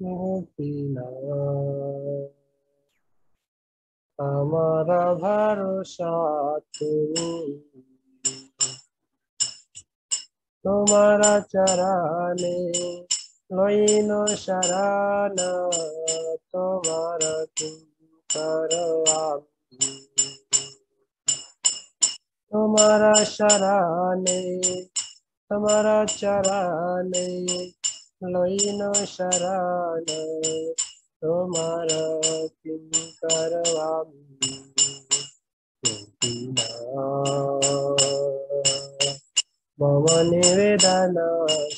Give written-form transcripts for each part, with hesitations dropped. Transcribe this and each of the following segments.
গোপীনা আমার ভরসা তুমি, তোমার চরণে লইন শরণ, তোমার কিঙ্কর আমি। তোমার শরণে, তোমার চরণে লইন শরণ, তোমার কিঙ্কর আমি। গোপীনা মম নিবেদন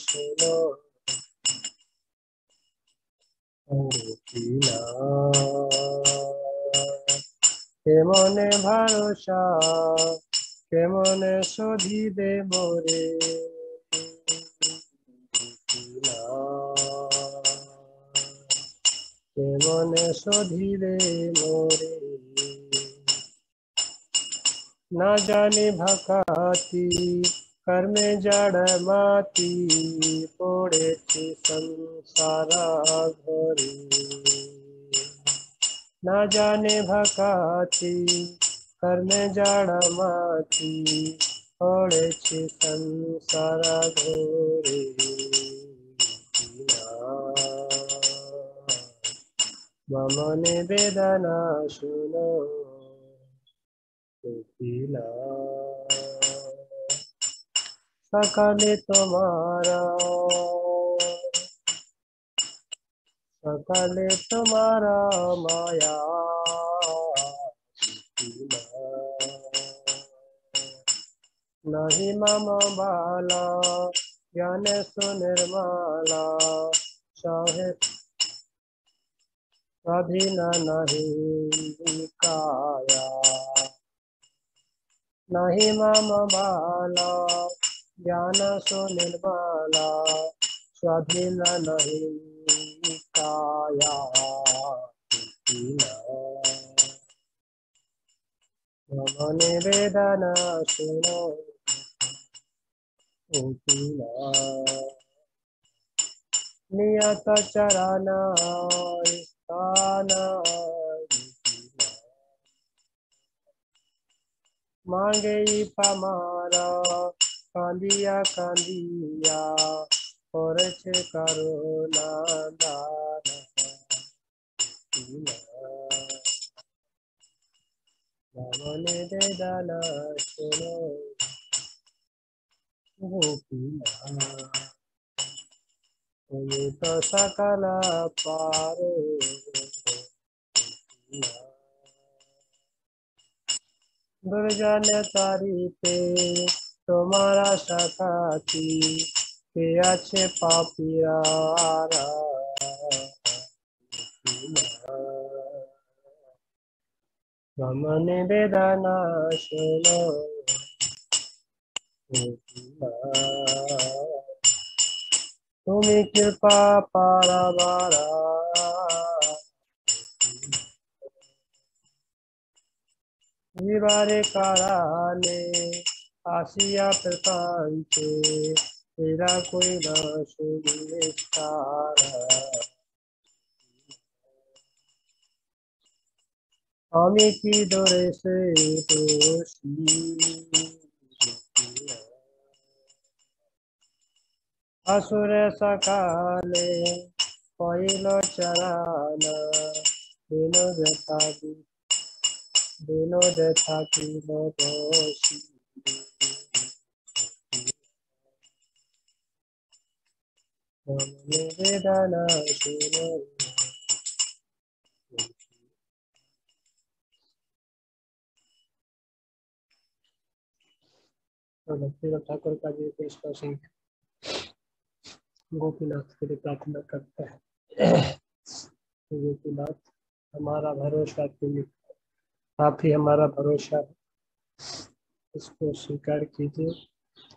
শুনো, গোপীনা কেমনে ভরসা, কেমনে শোধিবে মোরে, গোপীনা কেমনে শোধিবে মোরে। না জানি ভকাতি कर्मे जड़ माती, पड़ेছি संसार घरे। ना जाने भकाती कर्मे जड़ माती, पड़ेছি संसार घरे। मम निवेदन शुनो, गोपीना सकाले तुम्हारा, सकाले तुम्हारा माया, नहीं मम बाला ज्ञान सुनिर्मला, चाहे स्वाधीन नहीं काया। नहीं मम बाला ज्ञान सुनिर्मला, स्वाधीन नहीं काया। मम निवेदन शुनो, गोपीना नियत चरण स्थान, मांगे पमारा कांदिया कांदिया, করেছে করুণা দান। মম নিবেদন শুনো, গোপীনা তুমি তো সকল পারো। दुर्जन तारीते तुम्हारा सखाती, কে আছে পাপিয়ারা। মম নিবেদন শুনো, গোপীনা তুমি কৃপা পারাবারা। জীবারে কারানে আসিয়া প্রকাঞ্চে, এরা কইল সুবিস্তারা। আমি কি দোষে দোষী, আসুরে সকালে কইল চরণ, বিনোদ থাকি, বিনোদ থাকিব দোষী। মম নিবেদন শুনো, भक्तिनाथ ठाकुर का जी कृष्ण सिंह गोपीनाथ के लिए प्रार्थना करते हैं। गोपीनाथ हमारा भरोसा तुम, आप ही हमारा भरोसा है, इसको स्वीकार कीजिए,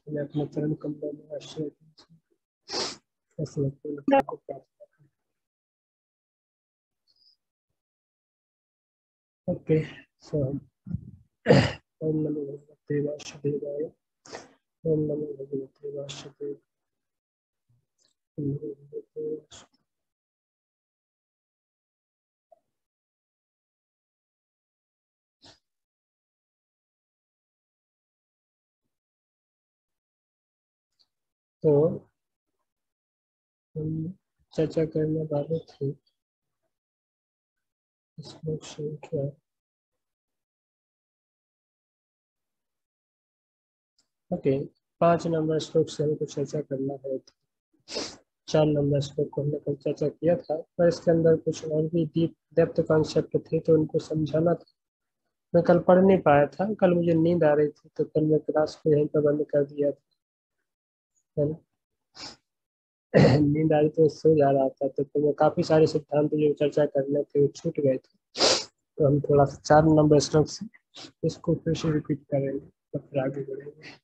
हमें अपने चरण कमलों में आश्रय दीजिए। ऐसे गोपीनाथ को प्रार्थना करें। ओके, सो ओम नमो भगवते वासुदेवाय, ओम नमो भगवते वासुदेवाय, ओम नमो भगवते वासुदेवाय। तो हम चर्चा करने वाले थे श्लोक संख्या ओके 5 नंबर श्लोक से हमको चर्चा करना है। 4 नंबर श्लोक को हमने कल चर्चा किया था, पर इसके अंदर कुछ और भी डीप डेप्थ कॉन्सेप्ट थे तो उनको समझाना था। मैं कल पढ़ नहीं पाया था, कल मुझे नींद आ रही थी तो कल मैं क्लास को यहीं पर बंद कर दिया था, है ना। नींद आ रही तो सो जा रहा था, तो फिर मैं काफी सारे सिद्धांत जो चर्चा करने थे वो छूट गए थे। तो हम थोड़ा सा 4 नंबर श्लोक से इसको फिर से रिपीट करेंगे, तो फिर आगे बढ़ेंगे।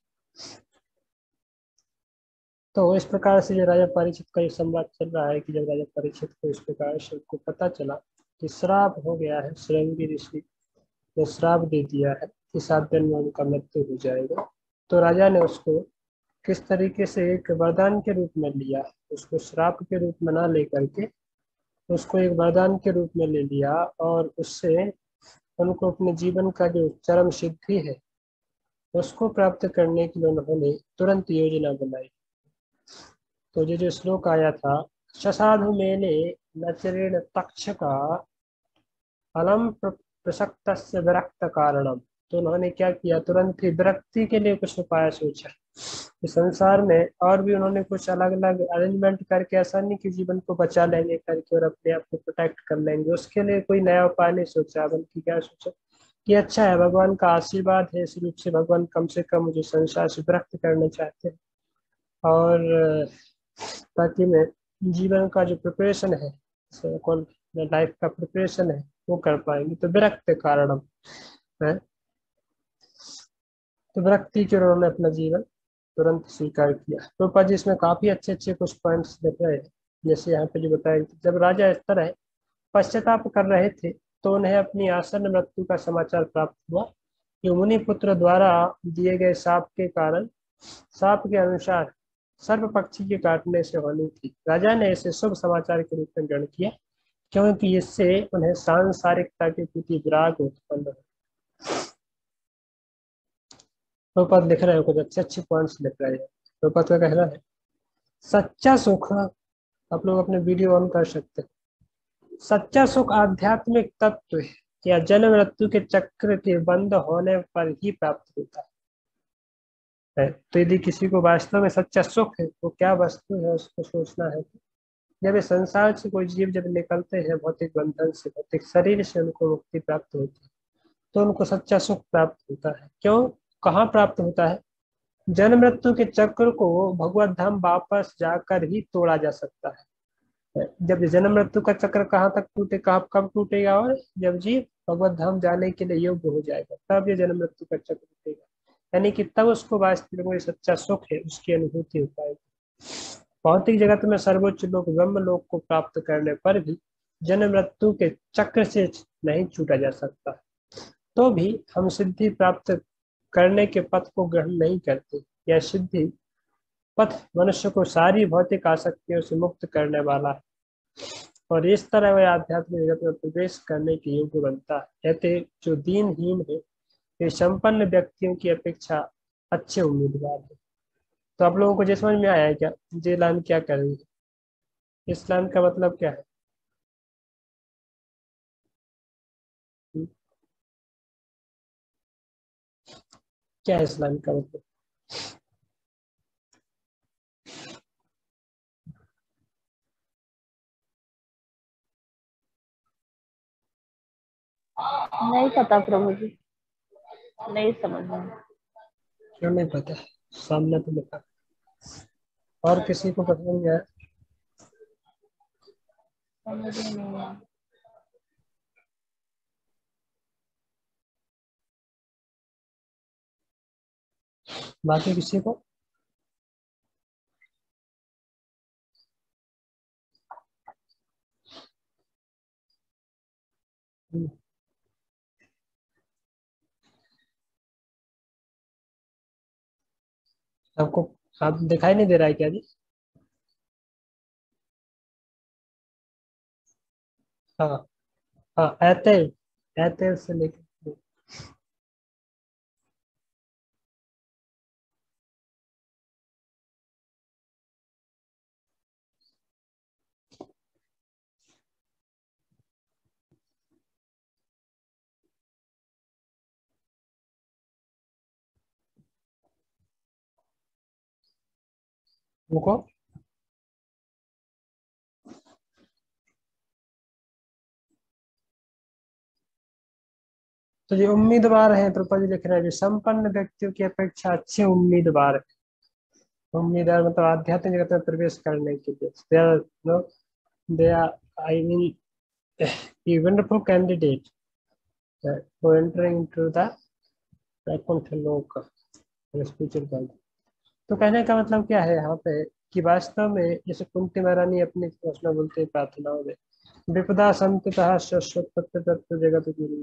तो इस प्रकार से जो राजा परीक्षित का ये संवाद चल रहा है कि जब राजा परीक्षित को इस प्रकार से उनको पता चला कि श्राप हो गया है, श्रृंगी ऋषि ने श्राप दे दिया है कि 7 दिन में उनका मृत्यु हो जाएगा, तो राजा ने उसको किस तरीके से एक वरदान के रूप में लिया, उसको श्राप के रूप में ना लेकर के उसको एक वरदान के रूप में ले लिया, और उससे उनको अपने जीवन का जो चरम सिद्धि है उसको प्राप्त करने के लिए उन्होंने तुरंत योजना बनाई। तो ये जो श्लोक आया था, ससाधु मेने नचरेण तक्षका अलम प्रसक्तस्य विरक्त कारणम, तो उन्होंने क्या किया, तुरंत ही विरक्ति के लिए कुछ उपाय सोचा। इस संसार में और भी उन्होंने कुछ अलग अलग अरेंजमेंट करके, ऐसा नहीं कि जीवन को बचा लेंगे करके और अपने आप को प्रोटेक्ट कर लेंगे, उसके लिए कोई नया उपाय नहीं सोचा, बल्कि क्या सोचा कि अच्छा है, भगवान का आशीर्वाद है, इस रूप से भगवान कम से कम मुझे संसार से विरक्त करना चाहते हैं, और ताकि मैं जीवन का जो प्रिपरेशन है, कौन लाइफ का प्रिपरेशन है वो कर पाएंगे, तो विरक्त कारणम है। तो विरक्ति के उन्होंने अपना जीवन तुरंत स्वीकार किया। रूपा जी इसमें काफी अच्छे अच्छे कुछ पॉइंट्स लिख रहे हैं, जैसे यहाँ पे जो बताया, जब राजा इस तरह पश्चाताप कर रहे थे तो उन्हें अपनी आसन्न मृत्यु का समाचार प्राप्त हुआ, कि मुनि पुत्र द्वारा दिए गए शाप के कारण, शाप के अनुसार सर्प पक्षी के काटने से होनी थी। राजा ने इसे शुभ समाचार के रूप में ग्रहण किया, क्योंकि इससे उन्हें सांसारिकता के प्रति विराग उत्पन्न हो। प्रभुपाद लिख रहे हैं, कुछ अच्छे अच्छे पॉइंट्स लिख रहे हैं। प्रभुपाद का कहना है, सच्चा सुख, आप लोग अपने वीडियो ऑन कर सकते हैं, सच्चा सुख आध्यात्मिक तत्व या जन्म मृत्यु के चक्र के बंद होने पर ही प्राप्त होता है। तो यदि किसी को वास्तव में सच्चा सुख है तो क्या वस्तु है उसको सोचना है। जब ये संसार से कोई जीव जब निकलते हैं भौतिक बंधन से, भौतिक शरीर से उनको मुक्ति प्राप्त होती है, तो उनको सच्चा सुख प्राप्त होता है। क्यों, कहाँ प्राप्त होता है, जन्म मृत्यु के चक्र को भगवत धाम वापस जाकर ही तोड़ा जा सकता है। जब जन्म मृत्यु का चक्र कहाँ तक टूटे, कब टूटेगा, और जब जीव भगवत धाम जाने के लिए योग्य हो जाएगा तब ये जन्म मृत्यु का चक्र टूटेगा, यानी कि तब उसको वास्तविक में सच्चा सुख है उसकी अनुभूति हो पाएगी। भौतिक जगत में सर्वोच्च लोक ब्रह्म लोक को प्राप्त करने पर भी जन्म मृत्यु के चक्र से नहीं छूटा जा सकता, तो भी हम सिद्धि प्राप्त करने के पथ को ग्रहण नहीं करते। यह सिद्धि पथ मनुष्य को सारी भौतिक आसक्तियों से मुक्त करने वाला है, और इस तरह वह आध्यात्मिक जगत में प्रवेश करने के योग्य बनता है। कहते जो दीनहीन है वे संपन्न व्यक्तियों की अपेक्षा अच्छे उम्मीदवार है। तो आप लोगों को ये समझ में आया है क्या, ये लाइन क्या कर रही है, इस लाइन का मतलब क्या है। हम्म, क्या है इस लाइन का मतलब। नहीं पता प्रभु जी, नहीं समझ में। क्यों नहीं पता, सामने तो लिखा। और किसी को पता नहीं है। समझ में नहीं आया। बाकी किसी को। हम्म, आपको आप दिखाई नहीं दे रहा है क्या जी। हाँ हाँ, एयरटेल, एयरटेल से लेकर उनको तो ये उम्मीदवार है, द्रौपदी लिख रहे हैं जो संपन्न व्यक्तियों की अपेक्षा अच्छे उम्मीदवार है। उम्मीदवार मतलब आध्यात्मिक जगत में प्रवेश करने के लिए they are I mean a wonderful candidate for entering into the Vaikuntha loka spiritual world. तो कहने का मतलब क्या है यहाँ पे कि वास्तव में जैसे कुंती महारानी अपनी घोषणा बोलते हैं प्रार्थनाओं में, विपदा संततः शाश्वत तत्व जगत गुरु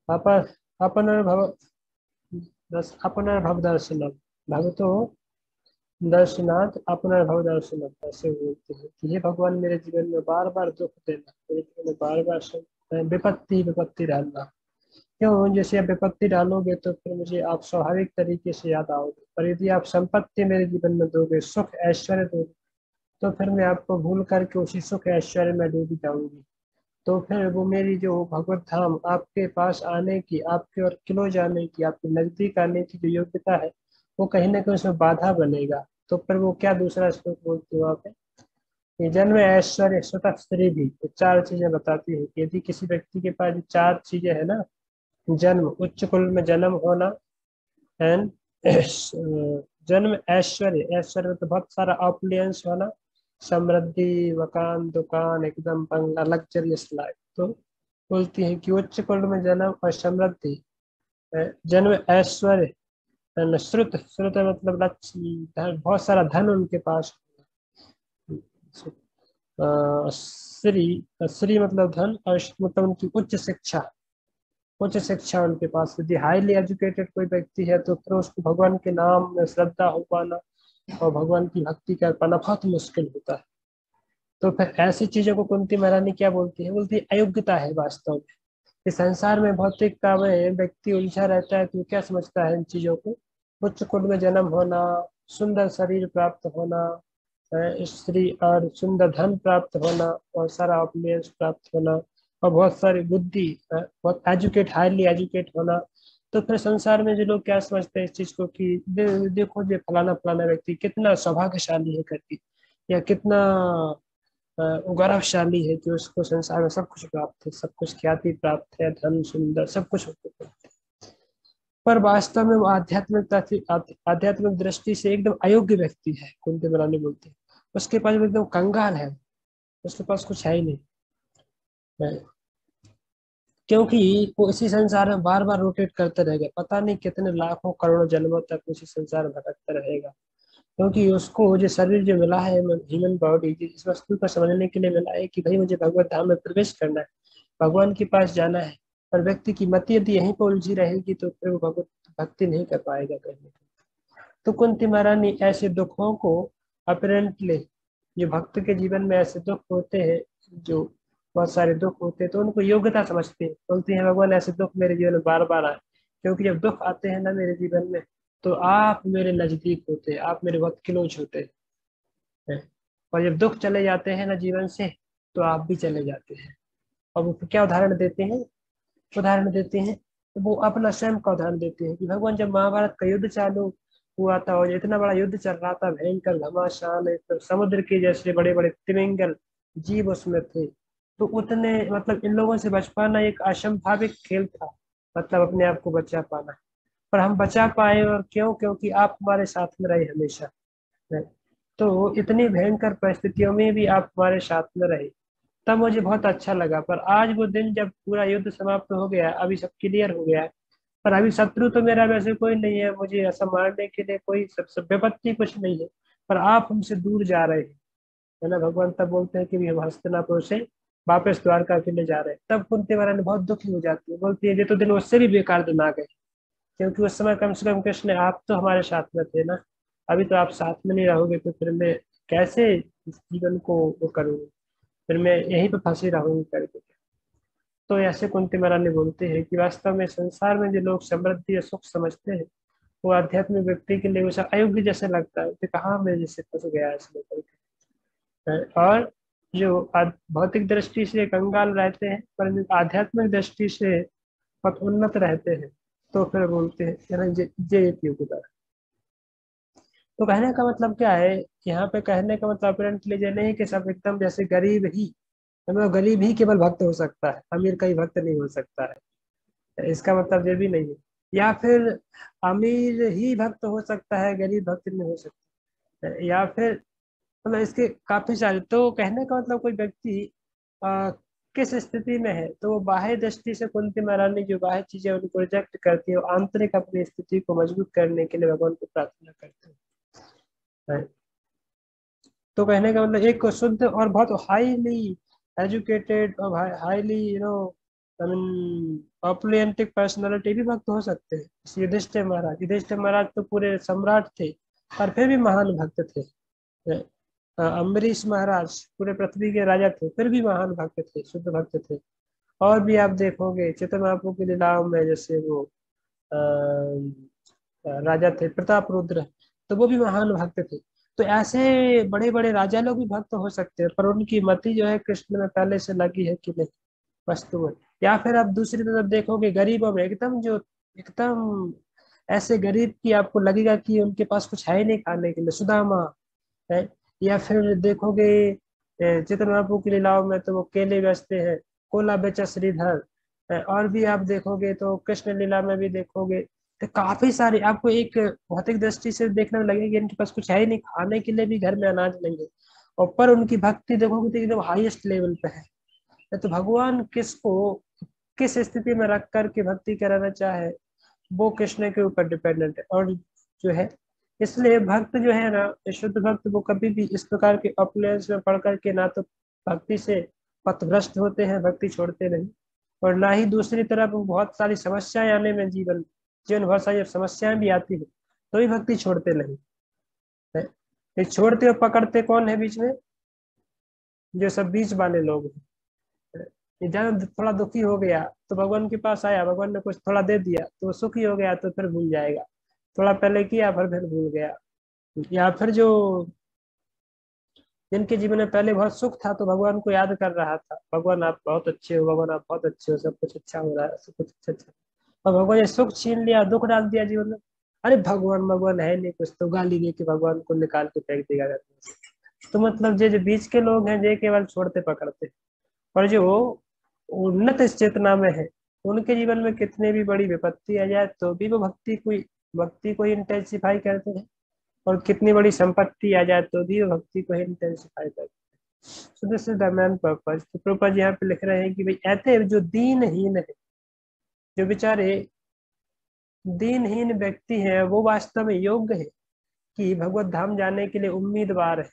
आप अपनर्भव अपनर्भव दर्शनम भगतो दर्शनाथ अपनर्भव दर्शनम, ऐसे बोलते हैं कि हे भगवान मेरे जीवन में बार बार दुख देना, मेरे जीवन में बार बार विपत्ति विपत्ति डालना। क्यों? जैसे आप विपत्ति डालोगे तो फिर मुझे आप स्वाभाविक तरीके से याद आओगे, पर यदि आप संपत्ति मेरे जीवन में दोगे, सुख ऐश्वर्य दोगे, तो फिर मैं आपको भूल करके उसी सुख ऐश्वर्य में डूब जाऊंगी। तो फिर वो मेरी जो भगवत धाम आपके पास आने की, आपके और किलो जाने की, आपके नजदीक आने की जो योग्यता है, वो कहीं ना कहीं उसमें बाधा बनेगा। तो फिर वो क्या दूसरा श्लोक बोलते हो वहाँ पे, ये जन्म ऐश्वर्य स्वतः स्त्री भी, तो चार चीजें बताती है कि यदि किसी व्यक्ति के पास ये चार चीजें है ना, जन्म, उच्च कुल में जन्म होना, एंड जन्म ऐश्वर्य, ऐश्वर्य तो बहुत सारा ऑपुलेंस होना, समृद्धि, मकान, दुकान, एकदम बंगला, लग्जरियस लाइफ। तो बोलती है कि उच्च कुल में जन्म और समृद्धि, जन्म ऐश्वर्य, श्रुत, श्रुत मतलब लक्ष्य, बहुत सारा धन उनके पास, श्री, श्री मतलब धन, और मतलब उनकी उच्च शिक्षा, उच्च शिक्षा उनके पास। यदि हाईली एजुकेटेड कोई व्यक्ति है तो फिर उसको भगवान के नाम में श्रद्धा हो पाना और भगवान की भक्ति कर पाना बहुत मुश्किल होता है। तो फिर ऐसी चीजों को कुंती महारानी क्या बोलती है? बोलती है अयोग्यता है वास्तव में। इस संसार में भौतिकता में व्यक्ति उलझा रहता है तो क्या समझता है इन चीजों को? उच्च कुल में जन्म होना, सुंदर शरीर प्राप्त होना, स्त्री और सुंदर धन प्राप्त होना, और सारा ऑपुलेंस प्राप्त होना, और बहुत सारी बुद्धि, बहुत हाईली एजुकेट होना। तो फिर संसार में जो लोग क्या समझते हैं इस चीज को कि देखो ये फलाना फलाना व्यक्ति कितना सौभाग्यशाली है करके, या कितना गौरवशाली है कि उसको संसार में सब कुछ प्राप्त है, सब कुछ ख्याति प्राप्त है, धन, सुंदर, सब कुछ होते हैं। पर वास्तव में वो आध्यात्मिकता से, आध्यात्मिक दृष्टि से एकदम अयोग्य व्यक्ति है, कुंती महारानी बोलती है। उसके पास वो एकदम कंगाल है, उसके पास कुछ है ही नहीं है। क्योंकि वो इसी संसार में बार बार रोटेट करते रहेगा, पता नहीं कितने लाखों करोड़ों जन्मों तक उसी संसार में भटकता रहेगा। क्योंकि उसको जो शरीर जो मिला है, ह्यूमन बॉडी, इस वस्तु को समझने के लिए मिला है कि भाई मुझे भगवत धाम में प्रवेश करना है, भगवान के पास जाना है। पर व्यक्ति की मति यदि यहीं पर उलझी रहेगी तो फिर वो भगवत भक्ति नहीं कर पाएगा कहीं। तो कुंती महारानी ऐसे दुखों को, अपेरेंटली जो भक्त के जीवन में ऐसे दुख होते हैं, जो बहुत सारे दुख होते हैं, तो उनको योग्यता समझते हैं। बोलती है भगवान ऐसे दुख मेरे जीवन में बार बार आए, क्योंकि जब दुख आते हैं ना मेरे जीवन में, तो आप मेरे नजदीक होते हैं, आप मेरे बहुत क्लोज होते हैं। और जब दुख चले जाते हैं ना जीवन से, तो आप भी चले जाते हैं। और वो क्या उदाहरण देते हैं? उदाहरण देते हैं तो वो अपना स्वयं का उदाहरण देते हैं कि भगवान जब महाभारत का युद्ध चालू हुआ था, और इतना बड़ा युद्ध चल रहा था, भयंकर घमासान, तो समुद्र के जैसे बड़े बड़े तिमिंगल जीव उसमें थे, तो उतने मतलब इन लोगों से बच पाना एक असंभाविक खेल था, मतलब अपने आप को बचा पाना। पर हम बचा पाए, और क्यों? क्योंकि आप हमारे साथ में रहे हमेशा। तो इतनी भयंकर परिस्थितियों में भी आप हमारे साथ में रहे, तब मुझे बहुत अच्छा लगा। पर आज वो दिन जब पूरा युद्ध समाप्त हो गया, अभी सब क्लियर हो गया है, पर अभी शत्रु तो मेरा वैसे कोई नहीं है, मुझे ऐसा मारने के लिए कोई सब विपत्ति कुछ नहीं है, पर आप हमसे दूर जा रहे हैं, है ना। भगवान तब बोलते हैं कि भी हम हस्तिनापुर से वापस द्वारका के लिए जा रहे हैं। तब कुंती महारानी बहुत दुखी हो जाती है, बोलती है ये तो दिन उससे भी बेकार दिन आ गए, क्योंकि उस समय कम से कम कृष्ण आप तो हमारे साथ में थे ना, अभी तो आप साथ में नहीं रहोगे, तो फिर मैं कैसे इस जीवन को वो करूँगी, फिर मैं यहीं पे फंसी रहूंगी करके। तो ऐसे कुंती महारानी बोलते हैं कि वास्तव में संसार में जो लोग समृद्धि या सुख समझते हैं, वो आध्यात्मिक व्यक्ति के लिए उसे अयोग्य जैसे लगता है कि कहाँ मैं जैसे फंस गया इसमें करके। और जो भौतिक दृष्टि से कंगाल रहते हैं, पर आध्यात्मिक दृष्टि से बहुत उन्नत रहते हैं, तो फिर बोलते हैं ये एक योग्यता है। तो कहने का मतलब क्या है, यहाँ पे कहने का मतलब अपरेंटली ये नहीं कि सब एकदम जैसे गरीब ही, मतलब गरीब ही केवल भक्त हो सकता है, अमीर का ही भक्त नहीं हो सकता है, इसका मतलब ये भी नहीं है। या फिर अमीर ही भक्त हो सकता है, गरीब भक्त नहीं हो सकता है, या फिर मतलब इसके काफी सारे। तो कहने का मतलब कोई व्यक्ति आ, किस स्थिति में है, तो वो बाह्य दृष्टि से कुंती महारानी जो बाह्य चीजें उनको रिजेक्ट करती है, वो आंतरिक अपनी स्थिति को मजबूत करने के लिए भगवान को प्रार्थना करते हैं। तो कहने का मतलब एक शुद्ध और बहुत हाईली एजुकेटेड और हाईली आई मीन ऑपुलेंटिक पर्सनालिटी भी भक्त हो सकते हैं। जैसे युधिष्ठिर महाराज तो पूरे सम्राट थे, पर फिर भी महान भक्त थे। अम्बरीश महाराज पूरे पृथ्वी के राजा थे, फिर भी महान भक्त थे, शुद्ध भक्त थे। और भी आप देखोगे चैतन्य महाप्रभु की लीलाओं में, जैसे वो राजा थे प्रताप रुद्र, तो वो भी महान भक्त थे। तो ऐसे बड़े बड़े राजा लोग भी भक्त हो सकते हैं, पर उनकी मति जो है कृष्ण में पहले से लगी है कि नहीं, वस्तु में। या फिर आप दूसरी तरफ देखोगे गरीबों में, एकदम ऐसे गरीब की आपको लगेगा कि उनके पास कुछ है ही नहीं खाने के लिए, सुदामा है। या फिर देखोगे चैतन्य महाप्रभु की लीलाओं में तो वो केले बेचते हैं, कोला बेचा श्रीधर। और भी आप देखोगे तो कृष्ण लीला में भी देखोगे, तो काफी सारे आपको एक भौतिक दृष्टि से देखने में लगेगा कि इनके पास कुछ है ही नहीं, खाने के लिए भी घर में अनाज नहीं है, और पर उनकी भक्ति देखोगे तो एकदम हाईएस्ट लेवल पे है। तो भगवान किसको किस स्थिति में रख करके भक्ति कराना चाहे, वो कृष्ण के ऊपर डिपेंडेंट है। और जो है, इसलिए भक्त जो है ना, शुद्ध भक्त वो कभी भी इस प्रकार के अपलेंस में पढ़ करके ना तो भक्ति से पथभ्रष्ट होते हैं, भक्ति छोड़ते नहीं, और ना ही दूसरी तरफ बहुत सारी समस्याएं आने में जीवन जीवन बहुत सारी समस्याएं भी आती है, तो भी भक्ति छोड़ते नहीं है। ये छोड़ते और पकड़ते कौन है बीच में, जो सब बीच वाले लोग हैं। ये ज्यादा थोड़ा दुखी हो गया तो भगवान के पास आया, भगवान ने कुछ थोड़ा दे दिया तो सुखी हो गया, तो फिर भूल जाएगा, थोड़ा पहले किया फिर भूल गया। या फिर जो जिनके जीवन में पहले बहुत सुख था तो भगवान को याद कर रहा था, भगवान आप बहुत अच्छे हो, भगवान आप बहुत अच्छे हो, सब कुछ अच्छा हो रहा है, सब कुछ अच्छा अच्छा। और भगवान ने सुख छीन लिया, दुख डाल दिया जीवन में, अरे भगवान भगवान है नहीं कुछ, तो गाली दे के भगवान को निकाल के फेंक देगा घर में से। तो मतलब जो जो बीच के लोग हैं, जे केवल छोड़ते पकड़ते, और जो उन्नत इस चेतना में है, उनके जीवन में कितने भी बड़ी विपत्ति आ जाए तो भी वो भक्ति को इंटेंसिफाई करते हैं, और कितनी बड़ी संपत्ति आ जाए तो भी वो भक्ति को ही इंटेंसिफाई करते हैं। So this is the main purpose. तो प्रभुपाद यहाँ पे लिख रहे हैं कि भाई ऐसे जो दीनहीन है, जो बेचारे दीनहीन व्यक्ति हैं, वो वास्तव में योग्य है कि भगवत धाम जाने के लिए उम्मीदवार है,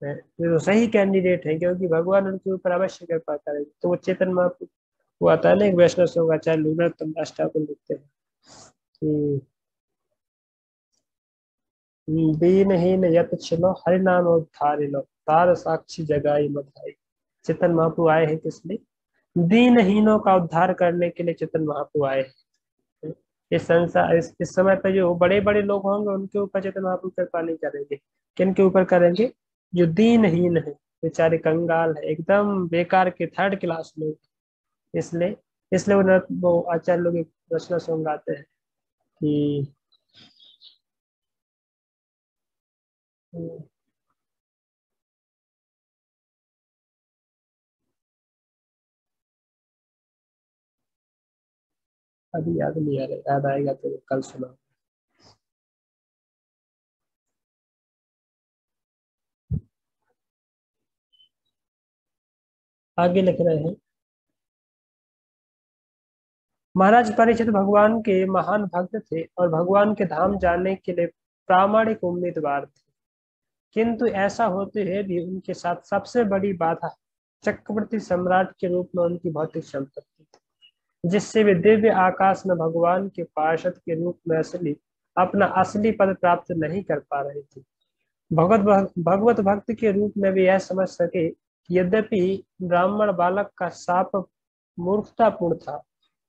जो सही कैंडिडेट है, क्योंकि भगवान उनके ऊपर अवश्य कृपा करेंगे। तो वो चेतन महाप्रभु, वो आता है ना एक वैष्णव सॉन्ग, आचार्य लूनाथम दास ठाकुर लिखते हैं कि दीनहीन यत छिलो हरि नाम उद्धारि लो, तार साक्षी जगाई मधाई। चेतन महाप्रभु आए हैं किस लिए, दीनहीनों का उद्धार करने के लिए चेतन महाप्रभु आए हैं। इस संसार इस समय पे जो बड़े बड़े लोग होंगे उनके ऊपर चेतन महाप्रभु कृपा नहीं करेंगे, किन के ऊपर करेंगे, जो दीनहीन है, बेचारे कंगाल है, एकदम बेकार के थर्ड क्लास लोग। इसलिए इसलिए वो आचार्य लोग एक रचना सॉन्ग गाते हैं कि अभी याद नहीं आ रहा, याद आएगा तो कल सुना। आगे लिख रहे हैं, महाराज परीक्षित भगवान के महान भक्त थे और भगवान के धाम जाने के लिए प्रामाणिक उम्मीदवार थे, किंतु ऐसा होते हुए भी उनके साथ सबसे बड़ी बाधा चक्रवर्ती सम्राट के रूप में उनकी भौतिक संपत्ति थी, जिससे वे दिव्य आकाश में भगवान के पार्षद के रूप में अपना असली पद प्राप्त नहीं कर पा रहे थे। भगवत भक्त के रूप में वे यह समझ सके कि यद्यपि ब्राह्मण बालक का शाप मूर्खतापूर्ण था,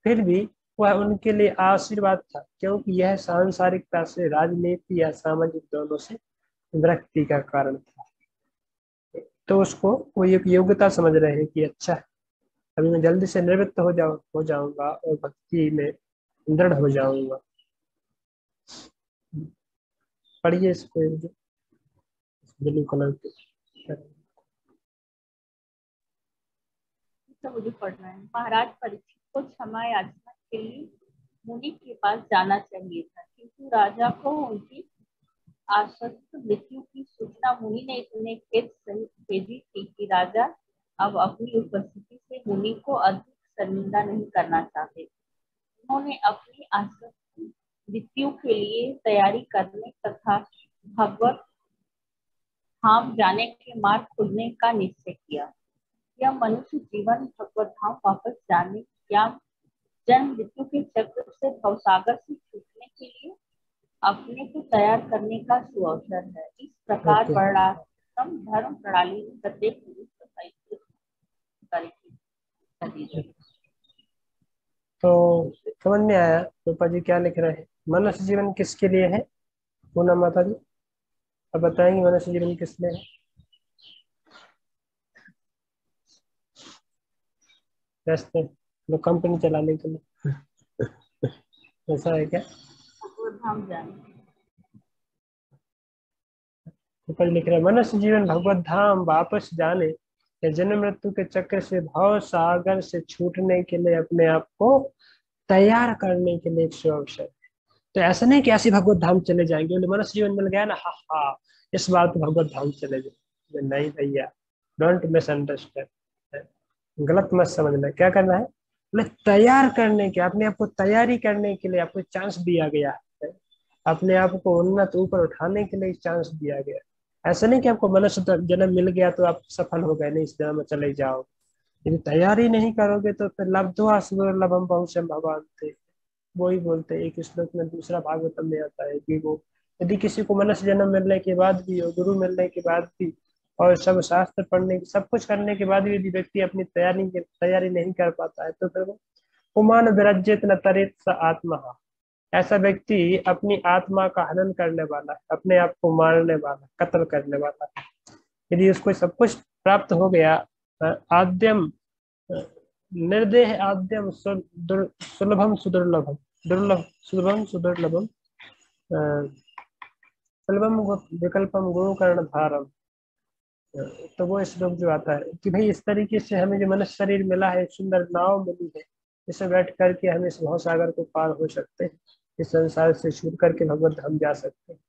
फिर भी वह उनके लिए आशीर्वाद था, क्योंकि यह सांसारिकता से राजनीति या सामाजिक दोनों से विरक्ति का कारण था। तो उसको वो एक योग्यता समझ रहे हैं कि अच्छा, अभी मैं जल्दी से निवृत्त हो जाऊंगा और भक्ति में दृढ़ हो जाऊंगा। पढ़िए इसको, ब्लू कलर के। तो मुझे पढ़ना है। महाराज परीक्षित को क्षमा याचना के लिए मुनि के पास जाना चाहिए था, किंतु राजा को उनकी आश्वस्त मृत्यु की सूचना मुनि ने इतने खेद सहित भेजी थी कि राजा अब अपनी उपस्थिति से मुनि को अधिक शर्मिंदा नहीं करना चाहते। उन्होंने अपनी आश्वस्त मृत्यु के लिए तैयारी करने तथा भगवत धाम जाने के मार्ग खुलने का निश्चय किया। यह मनुष्य जीवन भगवत धाम वापस जाने या जन्म मृत्यु के चक्र से भवसागर से छूटने के लिए अपने को तैयार करने का सुअवसर है। इस प्रकार वर्णाश्रम धर्म प्रणाली में प्रत्येक तो समझ में आया रूपा जी क्या लिख रहे हैं? मनुष्य जीवन किसके लिए है? पूनम माता जी अब बताएंगे मनुष्य जीवन किस लिए है? व्यस्त लोग कंपनी चलाने के लिए ऐसा है क्या? धाम जाने ऊपर लिख रहे हैं मनुष्य जीवन भगवत धाम वापस जाने या जन्म मृत्यु के चक्र से भाव सागर से छूटने के लिए अपने आप को तैयार करने के लिए एक सुअवसर है। तो ऐसा नहीं कि ऐसे भगवत धाम चले जाएंगे, बोले मनुष्य जीवन मिल गया ना, हा हा इस बार तो भगवत धाम चले जाए। नहीं भैया, डोंट मिसअंडरस्टैंड, गलत मत समझना। क्या करना है? बोले तैयार करने के, अपने आप को तैयारी करने के लिए आपको चांस दिया गया है, अपने आप को उन्नत ऊपर उठाने के लिए चांस दिया गया। ऐसा नहीं कि आपको मनुष्य जन्म मिल गया तो आप सफल हो गए, नहीं इस जन्म में चले जाओ। यदि तैयारी नहीं करोगे तो फिर लब्ध्वा सुदुर्लभम बहुशः भगवान थे, वो ही बोलते हैं एक श्लोक में, दूसरा भागवतम में आता है कि वो यदि किसी को मनुष्य जन्म मिलने के बाद भी और गुरु मिलने के बाद भी और सब शास्त्र पढ़ने सब कुछ करने के बाद भी यदि व्यक्ति अपनी तैयारी नहीं कर पाता है तो फिर वो पुमान विरज्यत न तरेत स आत्मा, ऐसा व्यक्ति अपनी आत्मा का हनन करने वाला है, अपने आप को मारने वाला, कत्ल करने वाला है। यदि उसको सब कुछ प्राप्त हो गया, आद्यम निर्देह आद्यम सुलभम सुदुर्लभम, दुर्लभ सुलभम सुदुर्लभम, सुलभम विकल्पम गुरु कर्ण धारम। तो वो श्लोक जो आता है कि भाई इस तरीके से हमें जो मनुष्य शरीर मिला है, एक सुंदर नाव मिली है, जिसमें बैठ करके हम इस भवसागर को पार हो सकते हैं, इस संसार से छूट करके भगवत धाम जा सकते हैं।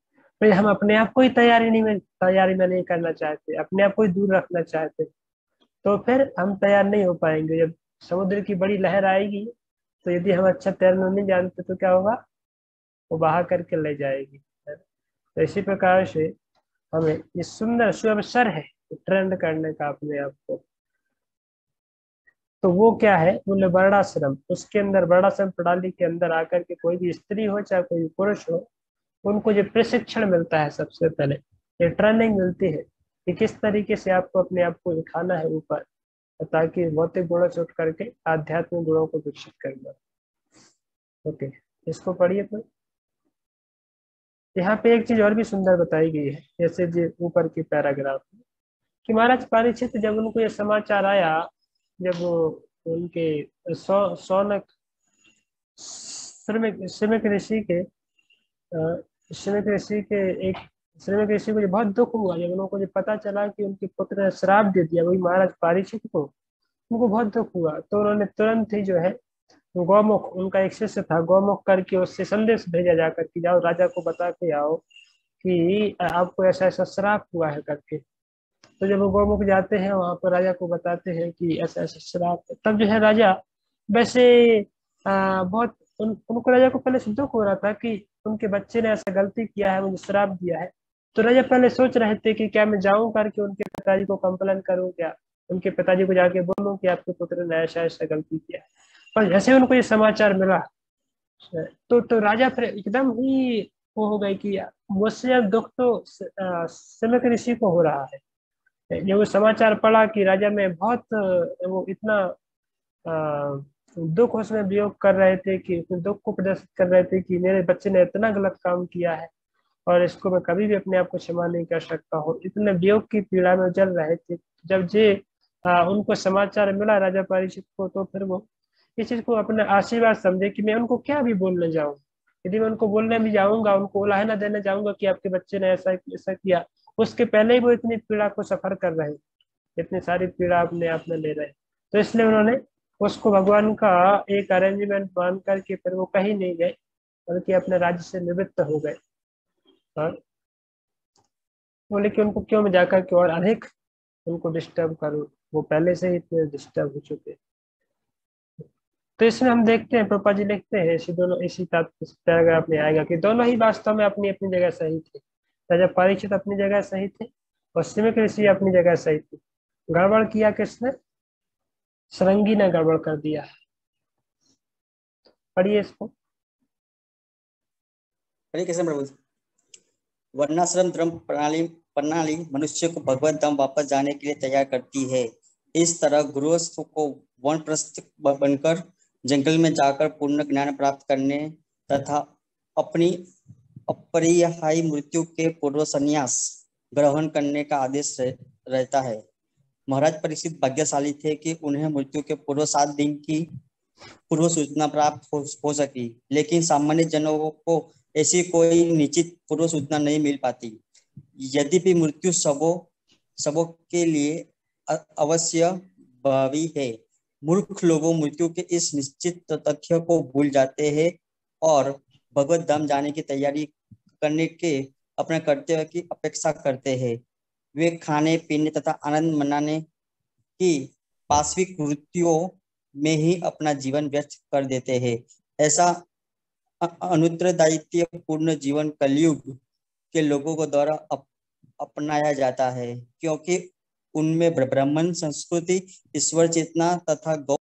भाई हम अपने आप को ही तैयारी में नहीं करना चाहते, अपने आप को ही दूर रखना चाहते, तो फिर हम तैयार नहीं हो पाएंगे। जब समुद्र की बड़ी लहर आएगी तो यदि हम अच्छा तैरना नहीं जानते तो क्या होगा? वो बहा करके ले जाएगी। तो इसी प्रकार से हमें ये सुंदर सुअवसर है ट्रेंड करने का अपने आप को। तो वो क्या है? बोले वर्णाश्रम, उसके अंदर वर्णाश्रम प्रणाली के अंदर आकर के कोई भी स्त्री हो चाहे कोई पुरुष हो, उनको जो प्रशिक्षण मिलता है, सबसे पहले ये ट्रेनिंग मिलती है कि किस तरीके से आपको अपने आप को उठाना है ऊपर, ताकि भौतिक गुणों से उठ करके आध्यात्मिक गुणों को विकसित करना। ओके, इसको पढ़िए। तो यहाँ पे एक चीज और भी सुंदर बताई गई है, जैसे जो ऊपर की पैराग्राफ में कि महाराज परीक्षित जब उनको ये समाचार आया, जब उनके सौनक श्रमिक ऋषि के श्रमिक ऋषि के एक श्रमिक ऋषि को जो बहुत दुख हुआ जब उनको जो पता चला कि उनके पुत्र ने श्राप दे दिया वही महाराज परीक्षित को, उनको बहुत दुख हुआ। तो उन्होंने तुरंत ही जो है गौमुख, उनका एक शिष्य था, गौमुख करके उससे संदेश भेजा जाकर कि जाओ राजा को बता के आओ कि आपको ऐसा ऐसा श्राप हुआ है करके। तो जब वो गौमुख जाते हैं वहां पर राजा को बताते हैं कि ऐसा ऐसा श्राप है, तब जो है राजा वैसे बहुत उनको राजा को पहले से दुख हो रहा था कि उनके बच्चे ने ऐसा गलती किया है, मुझे श्राप दिया है। तो राजा पहले सोच रहे थे कि क्या मैं जाऊं करके उनके पिताजी को कंप्लेन करूं, क्या उनके पिताजी को जाके बोलूं कि आपके पुत्र ने ऐसा ऐसा गलती किया है। पर जैसे उनको ये समाचार मिला तो राजा फिर एकदम ही वो हो गए कि मुझसे दुख तो श्रमिक ऋषि को हो रहा है। जब वो समाचार पढ़ा कि राजा में बहुत वो इतना दुख उसमें वियोग कर रहे थे कि दुख को प्रदर्शित कर रहे थे कि मेरे बच्चे ने इतना गलत काम किया है और इसको मैं कभी भी अपने आप को क्षमा नहीं कर सकता हूँ, इतने वियोग की पीड़ा में जल रहे थे। जब उनको समाचार मिला राजा परीक्षित को, तो फिर वो इस चीज को अपना आशीर्वाद समझे कि मैं उनको क्या भी बोलने जाऊं, यदि मैं उनको बोलने भी जाऊंगा, उनको उलाहना देने जाऊंगा कि आपके बच्चे ने ऐसा ऐसा किया, उसके पहले ही वो इतनी पीड़ा को सफर कर रहे हैं, इतनी सारी पीड़ा अपने आप में ले रहे हैं। तो इसलिए उन्होंने उसको भगवान का एक अरेंजमेंट मान करके फिर वो कहीं नहीं गए, बल्कि अपने राज्य से निवृत्त हो गए। हाँ, बोले कि उनको क्यों मैं जाकर के और अधिक उनको डिस्टर्ब करूं, वो पहले से ही इतने डिस्टर्ब हो चुके। तो इसमें हम देखते हैं, पापा जी लिखते हैं इसी दोनों इसी पैराग्राफ में आएगा कि दोनों ही वास्तव में अपनी अपनी जगह सही थे। राजा परीक्षित अपनी जगह सही थे और सिमिक ऋषि अपनी जगह सही थे। गड़बड़ किया किसने? सरंगी ने गड़बड़ कर दिया। पढ़िए इसको। हरे कृष्ण प्रभु। वर्णाश्रम धर्म प्रणाली मनुष्य को भगवत धाम वापस जाने के लिए तैयार करती है। इस तरह गृहस्थ को वनप्रस्थ बनकर जंगल में जाकर पूर्ण ज्ञान प्राप्त करने तथा अपनी अपरिहार्य मृत्यु के पूर्व संन्यास ग्रहण करने का आदेश रहता है। महाराज परीक्षित भाग्यशाली थे कि उन्हें मृत्यु के पूर्व 7 दिन की पूर्व सूचना प्राप्त हो सकी, लेकिन सामान्य जनों को ऐसी कोई निश्चित पूर्व सूचना नहीं मिल पाती। यद्यपि मृत्यु सबों के लिए अवश्य भावी है, मूर्ख लोगों मृत्यु के इस निश्चित तथ्य को भूल जाते हैं और भगवत धाम जाने की तैयारी करने के अपने कर्तव्य की अपेक्षा करते हैं। वे खाने पीने तथा आनंद मनाने की पाश्विक वृत्तियों में ही अपना जीवन व्यस्त कर देते हैं। ऐसा अनुत्तरदायित्व पूर्ण जीवन कलयुग के लोगों को द्वारा अपनाया जाता है, क्योंकि उनमें ब्राह्मण संस्कृति, ईश्वर चेतना तथा गौ